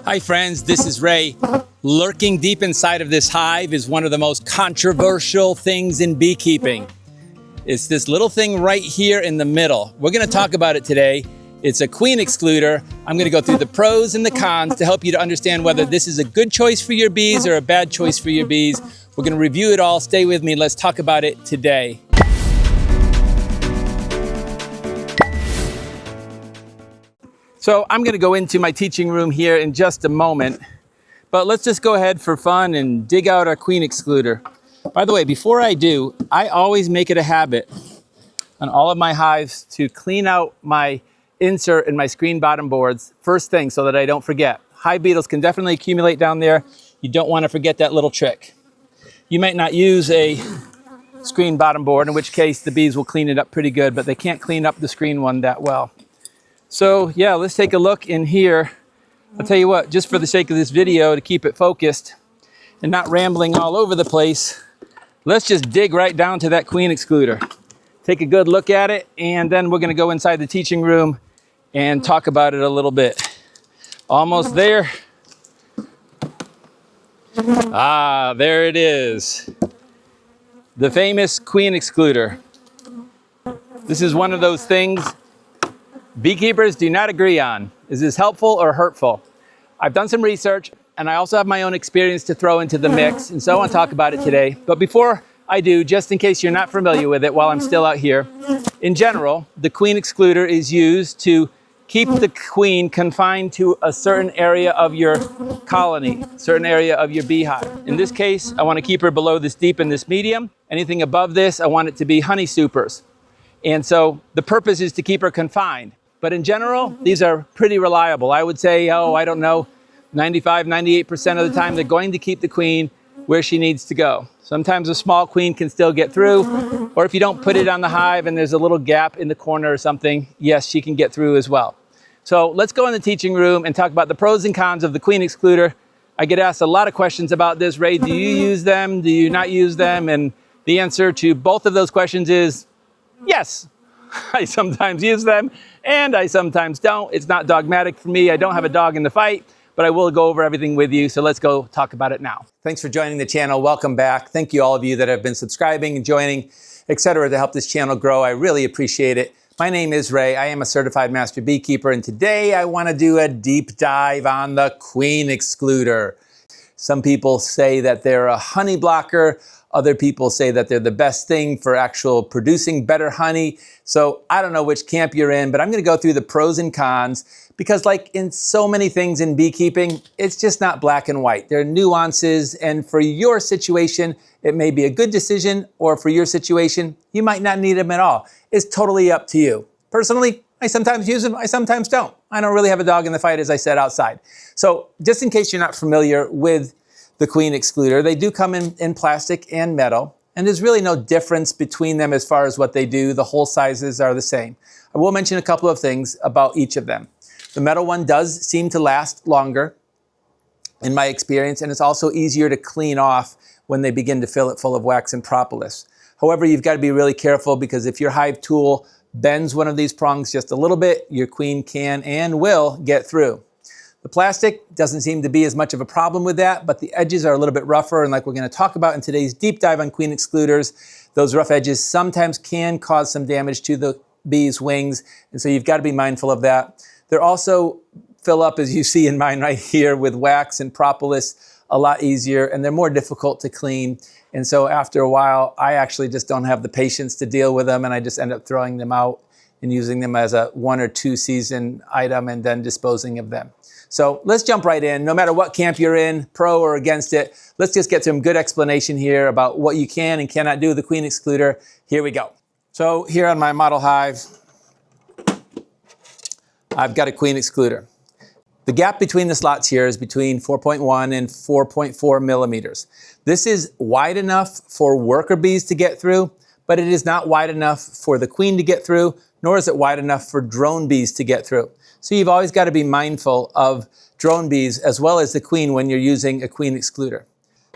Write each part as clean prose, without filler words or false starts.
Hi friends, this is Ray. Lurking deep inside of this hive is one of the most controversial things in beekeeping. It's this little thing right here in the middle. We're going to talk about it today. It's a queen excluder. I'm going to go through the pros and the cons to help you to understand whether this is a good choice for your bees or a bad choice for your bees. We're going to review it all. Stay with me. Let's talk about it today. So I'm going to go into my teaching room here in just a moment, but let's just go ahead for fun and dig out our queen excluder. By the way, before I do, I always make it a habit on all of my hives to clean out my insert and my screen bottom boards first thing so that I don't forget. Hive beetles can definitely accumulate down there. You don't want to forget that little trick. You might not use a screen bottom board, in which case the bees will clean it up pretty good, but they can't clean up the screen one that well. So yeah, let's take a look in here. I'll tell you what, just for the sake of this video, to keep it focused and not rambling all over the place, let's just dig right down to that queen excluder. Take a good look at it, and then we're gonna go inside the teaching room and talk about it a little bit. Almost there. Ah, there it is. The famous queen excluder. This is one of those things beekeepers do not agree on. Is this helpful or hurtful? I've done some research, and I also have my own experience to throw into the mix, and so I want to talk about it today. But before I do, just in case you're not familiar with it while I'm still out here, in general, the queen excluder is used to keep the queen confined to a certain area of your colony, certain area of your beehive. In this case, I want to keep her below this deep and this medium. Anything above this, I want it to be honey supers. And so the purpose is to keep her confined. But in general, these are pretty reliable. I would say, 95, 98% of the time, they're going to keep the queen where she needs to go. Sometimes a small queen can still get through, or if you don't put it on the hive and there's a little gap in the corner or something, yes, she can get through as well. So let's go in the teaching room and talk about the pros and cons of the queen excluder. I get asked a lot of questions about this. Ray, do you use them? Do you not use them? And the answer to both of those questions is yes. I sometimes use them and I sometimes don't. It's not dogmatic for me. I don't have a dog in the fight, but I will go over everything with you. So let's go talk about it now. Thanks for joining the channel. Welcome back. Thank you all of you that have been subscribing and joining, etc., to help this channel grow. I really appreciate it. My name is Ray. I am a certified master beekeeper, and today I want to do a deep dive on the queen excluder. Some people say that they're a honey blocker. Other people say that they're the best thing for actual producing better honey. So I don't know which camp you're in, but I'm going to go through the pros and cons because, like in so many things in beekeeping, it's just not black and white. There are nuances, and for your situation, it may be a good decision, or for your situation, you might not need them at all. It's totally up to you. Personally, I sometimes use them, I sometimes don't. I don't really have a dog in the fight, as I said, outside. So just in case you're not familiar with the queen excluder, they do come in plastic and metal, and there's really no difference between them as far as what they do. The hole sizes are the same. I will mention a couple of things about each of them. The metal one does seem to last longer, in my experience, and it's also easier to clean off when they begin to fill it full of wax and propolis. However, you've got to be really careful, because if your hive tool bends one of these prongs just a little bit, your queen can and will get through. The plastic doesn't seem to be as much of a problem with that, but the edges are a little bit rougher, and like we're going to talk about in today's deep dive on queen excluders, those rough edges sometimes can cause some damage to the bee's wings, and so you've got to be mindful of that. They're also fill up, as you see in mine right here, with wax and propolis a lot easier, and they're more difficult to clean. And so after a while, I actually just don't have the patience to deal with them, and I just end up throwing them out and using them as a 1 or 2 season item and then disposing of them. So let's jump right in. No matter what camp you're in, pro or against it, let's just get some good explanation here about what you can and cannot do with the queen excluder. Here we go. So here on my model hive, I've got a queen excluder. The gap between the slots here is between 4.1 and 4.4 millimeters. This is wide enough for worker bees to get through, but it is not wide enough for the queen to get through, nor is it wide enough for drone bees to get through. So you've always got to be mindful of drone bees as well as the queen when you're using a queen excluder.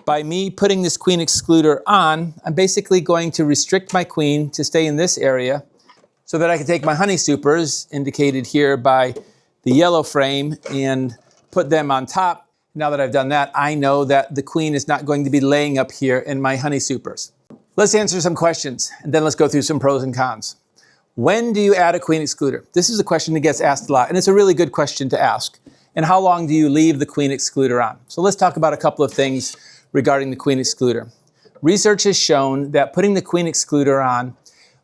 By me putting this queen excluder on, I'm basically going to restrict my queen to stay in this area so that I can take my honey supers, indicated here by the yellow frame, and put them on top. Now that I've done that, I know that the queen is not going to be laying up here in my honey supers. Let's answer some questions, and then let's go through some pros and cons. When do you add a queen excluder? This is a question that gets asked a lot, and it's a really good question to ask. And how long do you leave the queen excluder on? So let's talk about a couple of things regarding the queen excluder. Research has shown that putting the queen excluder on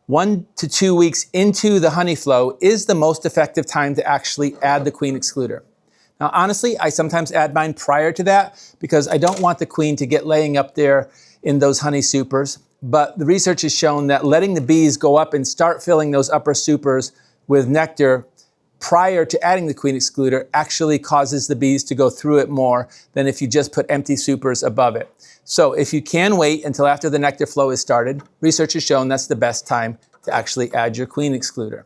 1 to 2 weeks into the honey flow is the most effective time to actually add the queen excluder. Now, honestly, I sometimes add mine prior to that because I don't want the queen to get laying up there in those honey supers. But the research has shown that letting the bees go up and start filling those upper supers with nectar prior to adding the queen excluder actually causes the bees to go through it more than if you just put empty supers above it. So if you can wait until after the nectar flow is started, research has shown that's the best time to actually add your queen excluder.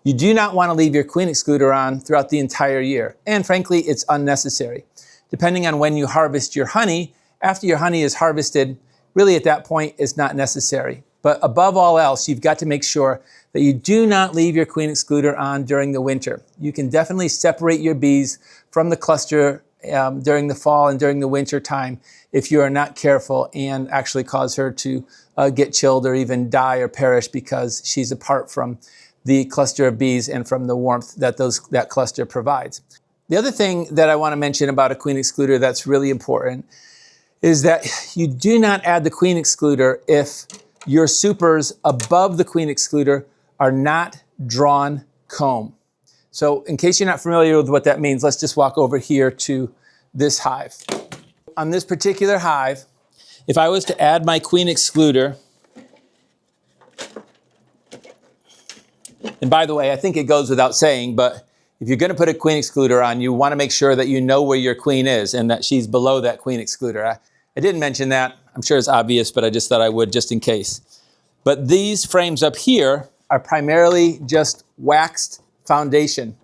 You do not want to leave your queen excluder on throughout the entire year, and frankly, it's unnecessary. Depending on when you harvest your honey, after your honey is harvested, really at that point it's not necessary. But above all else, you've got to make sure that you do not leave your queen excluder on during the winter. You can definitely separate your bees from the cluster during the fall and during the winter time if you are not careful and actually cause her to get chilled or even die or perish because she's apart from the cluster of bees and from the warmth that that cluster provides. The other thing that I want to mention about a queen excluder that's really important is that you do not add the queen excluder if your supers above the queen excluder are not drawn comb. So in case you're not familiar with what that means, let's just walk over here to this hive. On this particular hive, if I was to add my queen excluder, and by the way, I think it goes without saying, but if you're going to put a queen excluder on, you want to make sure that you know where your queen is and that she's below that queen excluder. I didn't mention that. I'm sure it's obvious, but I just thought I would just in case. But these frames up here are primarily just waxed foundation.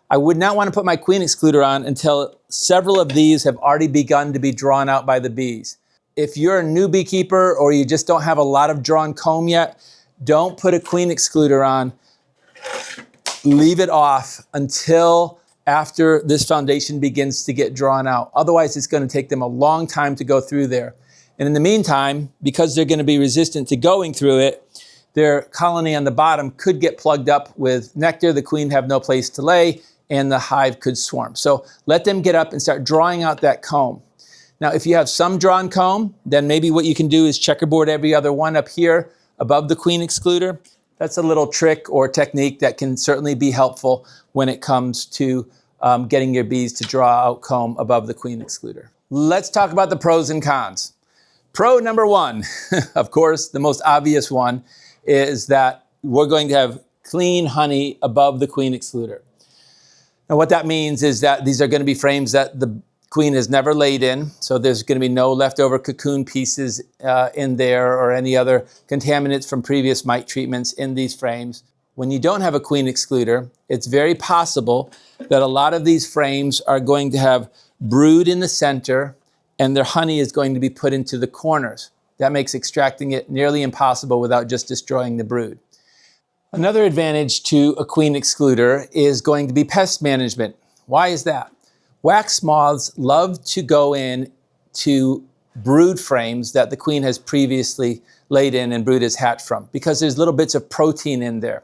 I would not want to put my queen excluder on until several of these have already begun to be drawn out by the bees. If you're a new beekeeper or you just don't have a lot of drawn comb yet, don't put a queen excluder on. Leave it off until after this foundation begins to get drawn out. Otherwise, it's going to take them a long time to go through there. And in the meantime, because they're going to be resistant to going through it, their colony on the bottom could get plugged up with nectar, the queen have no place to lay, and the hive could swarm. So let them get up and start drawing out that comb. Now, if you have some drawn comb, then maybe what you can do is checkerboard every other one up here above the queen excluder. That's a little trick or technique that can certainly be helpful when it comes to getting your bees to draw out comb above the queen excluder. Let's talk about the pros and cons. Pro number one, of course, the most obvious one, is that we're going to have clean honey above the queen excluder. Now what that means is that these are going to be frames that the queen has never laid in, so there's going to be no leftover cocoon pieces in there or any other contaminants from previous mite treatments in these frames. When you don't have a queen excluder, it's very possible that a lot of these frames are going to have brood in the center and their honey is going to be put into the corners. That makes extracting it nearly impossible without just destroying the brood. Another advantage to a queen excluder is going to be pest management. Why is that? Wax moths love to go in to brood frames that the queen has previously laid in and brood has hatched from because there's little bits of protein in there.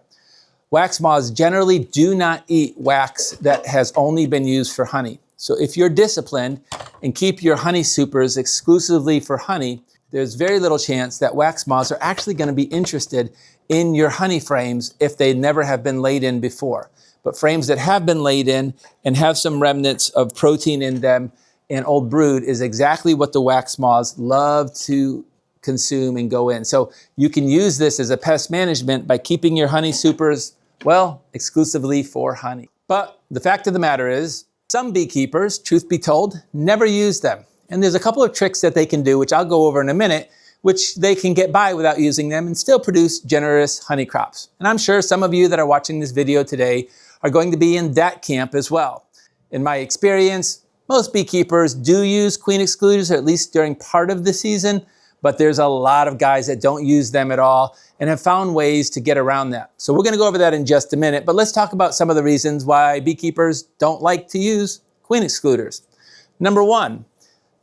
Wax moths generally do not eat wax that has only been used for honey. So if you're disciplined and keep your honey supers exclusively for honey, there's very little chance that wax moths are actually going to be interested in your honey frames if they never have been laid in before. But frames that have been laid in and have some remnants of protein in them and old brood is exactly what the wax moths love to consume and go in. So you can use this as a pest management by keeping your honey supers, well, exclusively for honey. But the fact of the matter is, some beekeepers, truth be told, never use them. And there's a couple of tricks that they can do, which I'll go over in a minute, which they can get by without using them and still produce generous honey crops. And I'm sure some of you that are watching this video today are going to be in that camp as well. In my experience, most beekeepers do use queen excluders, or at least during part of the season, but there's a lot of guys that don't use them at all and have found ways to get around that. So we're going to go over that in just a minute, but let's talk about some of the reasons why beekeepers don't like to use queen queen excluders. Number one,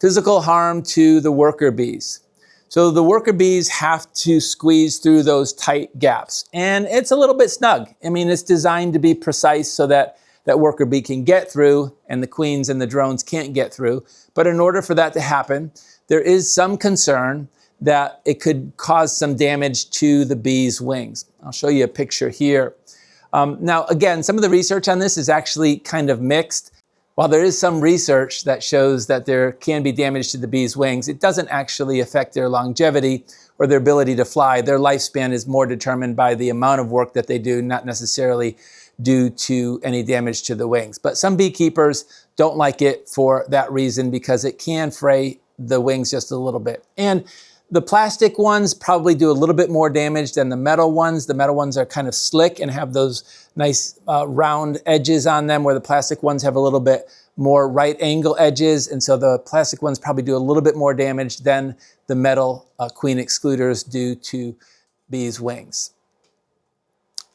physical harm to the worker bees. So the worker bees have to squeeze through those tight gaps, and it's a little bit snug. I mean, it's designed to be precise so that that worker bee can get through and the queens and the drones can't get through. But in order for that to happen, there is some concern that it could cause some damage to the bee's wings. I'll show you a picture here. Now, again, some of the research on this is actually kind of mixed. While there is some research that shows that there can be damage to the bee's wings, it doesn't actually affect their longevity or their ability to fly. Their lifespan is more determined by the amount of work that they do, not necessarily due to any damage to the wings. But some beekeepers don't like it for that reason because it can fray the wings just a little bit. And the plastic ones probably do a little bit more damage than the metal ones. The metal ones are kind of slick and have those nice round edges on them, where the plastic ones have a little bit more right angle edges. And so the plastic ones probably do a little bit more damage than the metal queen excluders do to bees' wings.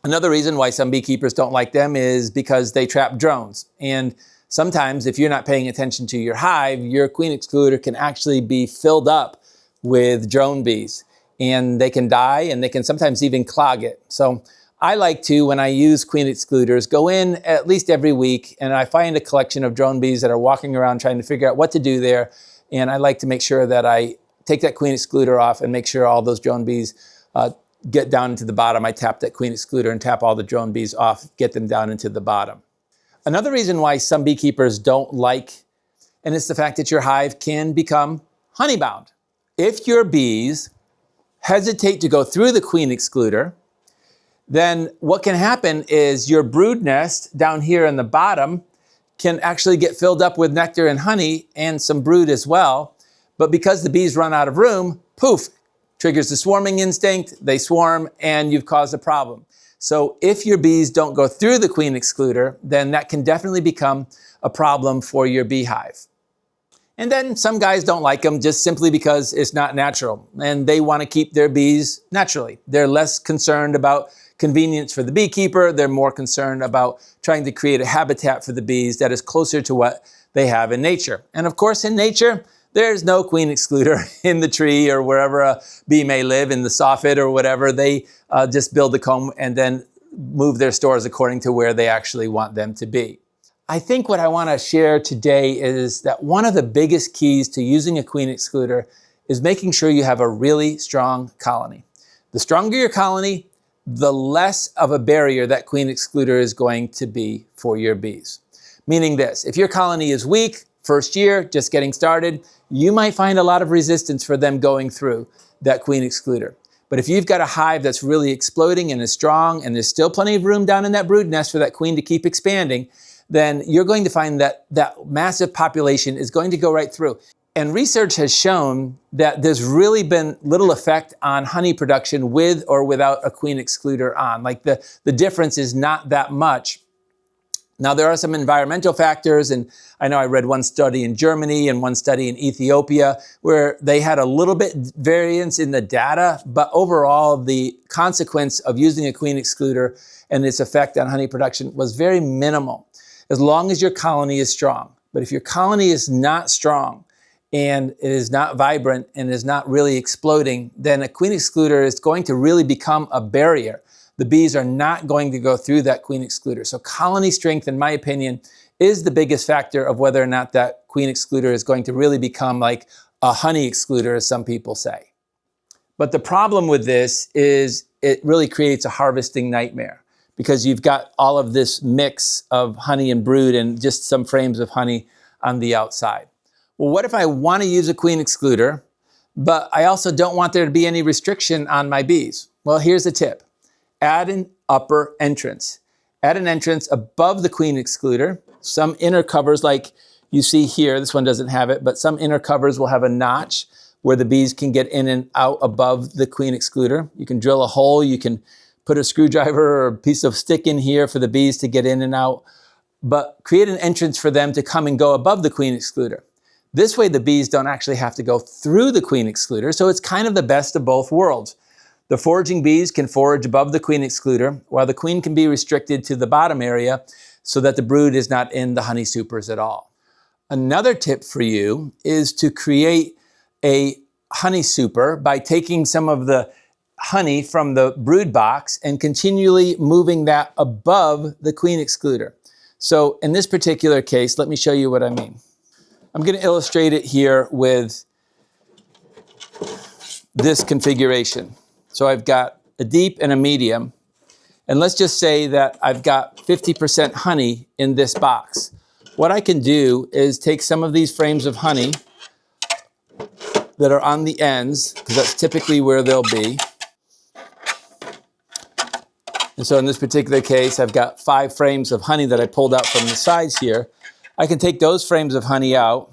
Another reason why some beekeepers don't like them is because they trap drones. And sometimes if you're not paying attention to your hive, your queen excluder can actually be filled up with drone bees, and they can die and they can sometimes even clog it. So I like to, when I use queen excluders, go in at least every week and I find a collection of drone bees that are walking around trying to figure out what to do there. And I like to make sure that I take that queen excluder off and make sure all those drone bees get down into the bottom. I tap that queen excluder and tap all the drone bees off, get them down into the bottom. Another reason why some beekeepers don't like, and it's the fact that your hive can become honeybound. If your bees hesitate to go through the queen excluder, then what can happen is your brood nest down here in the bottom can actually get filled up with nectar and honey and some brood as well. But because the bees run out of room, poof, triggers the swarming instinct, they swarm, and you've caused a problem. So if your bees don't go through the queen excluder, then that can definitely become a problem for your beehive. And then some guys don't like them just simply because it's not natural, and they want to keep their bees naturally. They're less concerned about convenience for the beekeeper. They're more concerned about trying to create a habitat for the bees that is closer to what they have in nature. And of course, in nature, there's no queen excluder in the tree or wherever a bee may live, in the soffit or whatever. They just build the comb and then move their stores according to where they actually want them to be. I think what I want to share today is that one of the biggest keys to using a queen excluder is making sure you have a really strong colony. The stronger your colony, the less of a barrier that queen excluder is going to be for your bees. Meaning this, if your colony is weak, first year, just getting started, you might find a lot of resistance for them going through that queen excluder. But if you've got a hive that's really exploding and is strong, and there's still plenty of room down in that brood nest for that queen to keep expanding, then you're going to find that that massive population is going to go right through. And research has shown that there's really been little effect on honey production with or without a queen excluder on. Like the difference is not that much. Now, there are some environmental factors, and I know I read one study in Germany and one study in Ethiopia where they had a little bit variance in the data, but overall the consequence of using a queen excluder and its effect on honey production was very minimal, as long as your colony is strong. But if your colony is not strong and it is not vibrant and is not really exploding, then a queen excluder is going to really become a barrier. The bees are not going to go through that queen excluder. So colony strength, in my opinion, is the biggest factor of whether or not that queen excluder is going to really become like a honey excluder, as some people say. But the problem with this is it really creates a harvesting nightmare, because you've got all of this mix of honey and brood and just some frames of honey on the outside. Well, what if I want to use a queen excluder, but I also don't want there to be any restriction on my bees? Well, here's a tip. Add an upper entrance. Add an entrance above the queen excluder. Some inner covers, like you see here, this one doesn't have it, but some inner covers will have a notch where the bees can get in and out above the queen excluder. You can drill a hole, you can put a screwdriver or a piece of stick in here for the bees to get in and out, but create an entrance for them to come and go above the queen excluder. This way the bees don't actually have to go through the queen excluder, so it's kind of the best of both worlds. The foraging bees can forage above the queen excluder, while the queen can be restricted to the bottom area so that the brood is not in the honey supers at all. Another tip for you is to create a honey super by taking some of the honey from the brood box and continually moving that above the queen excluder. So in this particular case, let me show you what I mean. I'm going to illustrate it here with this configuration. So I've got a deep and a medium, and let's just say that I've got 50% honey in this box. What I can do is take some of these frames of honey that are on the ends, because that's typically where they'll be. And so in this particular case, I've got 5 frames of honey that I pulled out from the sides here. I can take those frames of honey out.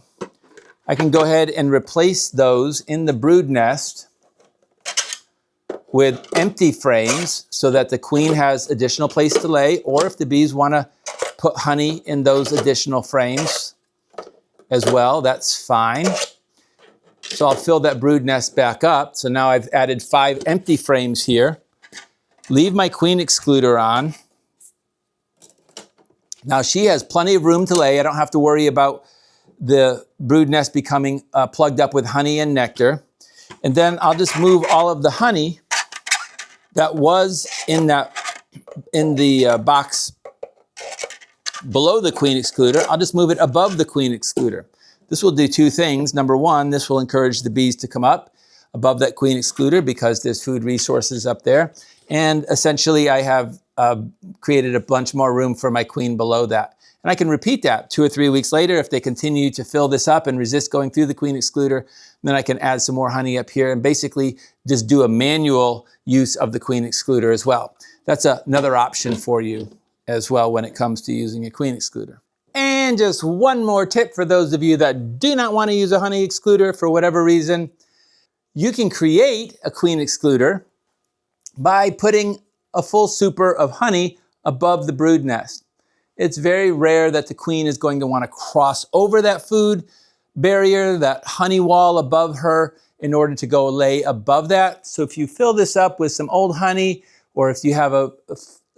I can go ahead and replace those in the brood nest with empty frames so that the queen has additional place to lay, or if the bees want to put honey in those additional frames as well, that's fine. So I'll fill that brood nest back up. So now I've added 5 empty frames here. Leave my queen excluder on. Now she has plenty of room to lay. I don't have to worry about the brood nest becoming plugged up with honey and nectar. And then I'll just move all of the honey that was in the box below the queen excluder. I'll just move it above the queen excluder. This will do 2 things. Number 1, this will encourage the bees to come up above that queen excluder because there's food resources up there. And essentially I have created a bunch more room for my queen below that. And I can repeat that 2 or 3 weeks later if they continue to fill this up and resist going through the queen excluder. Then I can add some more honey up here and basically just do a manual use of the queen excluder as well. That's another option for you as well when it comes to using a queen excluder. And just one more tip for those of you that do not want to use a honey excluder for whatever reason. You can create a queen excluder by putting a full super of honey above the brood nest. It's very rare that the queen is going to want to cross over that food barrier, that honey wall above her, in order to go lay above that. So if you fill this up with some old honey, or if you have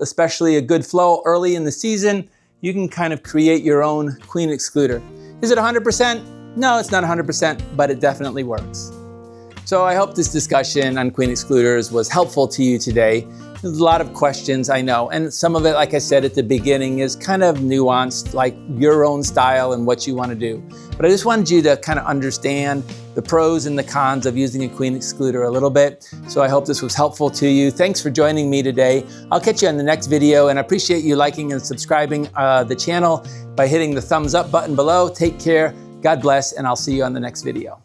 especially a good flow early in the season, you can kind of create your own queen excluder. Is it 100%? No, it's not 100%, but it definitely works. So I hope this discussion on queen excluders was helpful to you today. There's a lot of questions, I know, and some of it, like I said at the beginning, is kind of nuanced, like your own style and what you want to do. But I just wanted you to kind of understand the pros and the cons of using a queen excluder a little bit. So I hope this was helpful to you. Thanks for joining me today. I'll catch you on the next video, and I appreciate you liking and subscribing the channel by hitting the thumbs up button below. Take care, God bless, and I'll see you on the next video.